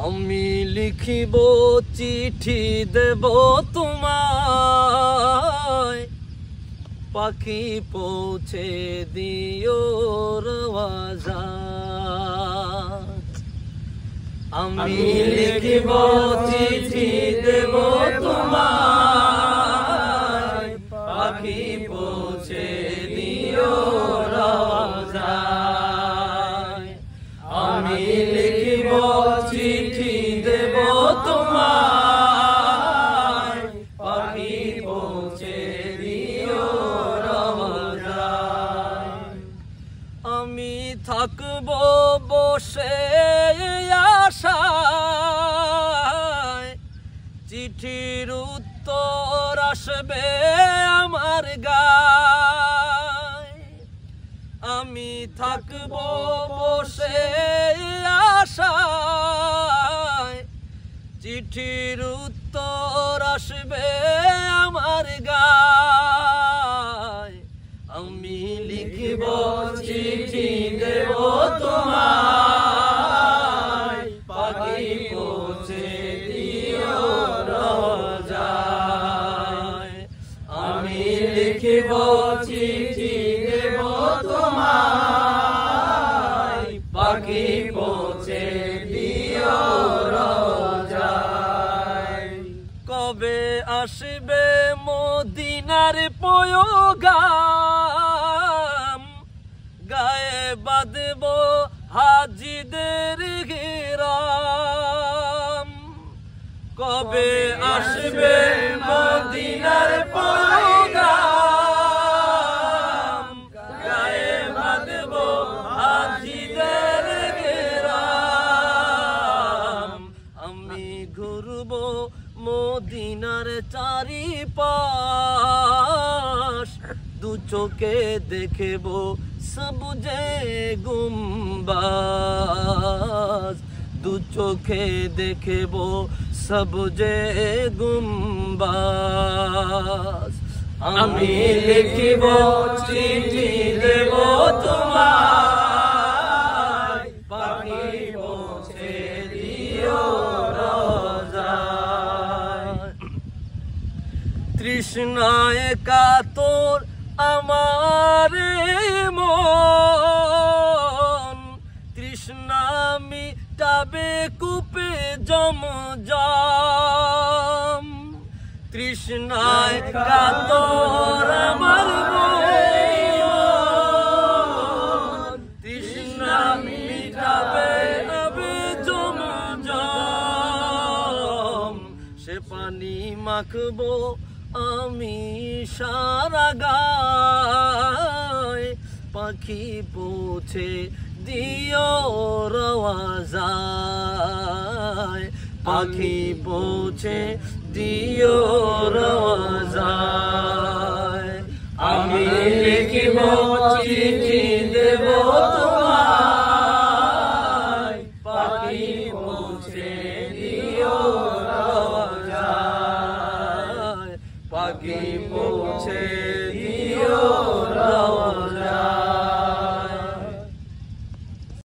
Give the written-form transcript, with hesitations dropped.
আমি লিখিব চিঠি দেব তোমায়, পাখি পৌঁছে দিও রওয়াজাত। আমি লিখিব চিঠি দেব তোমায়, পাখি পৌঁছে দিও রওয়াজাত। আমি লিখিব চিঠি দেব তোমায়, পাখি পৌঁছে দিও রওয়াজাত। আমি থাকব বসে আশায়, চিঠির উত্তর আসবে আমার গায়। আমি থাকব বসে আশায়, চিঠির উত্তর আসবে আমার গায়। আমি লিখিব চিঠি দেব তোমায়, পাখি পৌঁছে দিও রওজায়। আমি লিখিব চিঠি দেব তোমায়, পাখি পৌঁছে দিও রওজায়। কবে আসবে মদিনার পয়গাম, গায়ে বাঁধব হাজিদের গিরাম। কবে আসবে মদিনার পয়গাম, গায়ে বাঁধব হাজিদের গিরাম। আমি ঘুরব মদিনার চারিপাশ, দু চোখে দেখব সবুজে গুম্বাজ। দু চোখে দেখব সবুজে গুম্বাজ। আমি লিখিব চিঠি দেব তোমায়, পাখি পৌঁছে দিও রওজায়। তৃষ্ণায় কাতর আমার মন, তৃষ্ণা মিটাবে কূপে জমজম। তৃষ্ণায় কাতর আমার মন, তৃষ্ণা মিটাবে জমজম। সে পানি মাখবো আমি সারা গায়, পাখি পৌঁছে দিও রওজায়। পাখি পৌঁছে দিও রওজায়। আমি লিখিব চিঠি দেব তোমায়, পাখি পৌঁছে দিও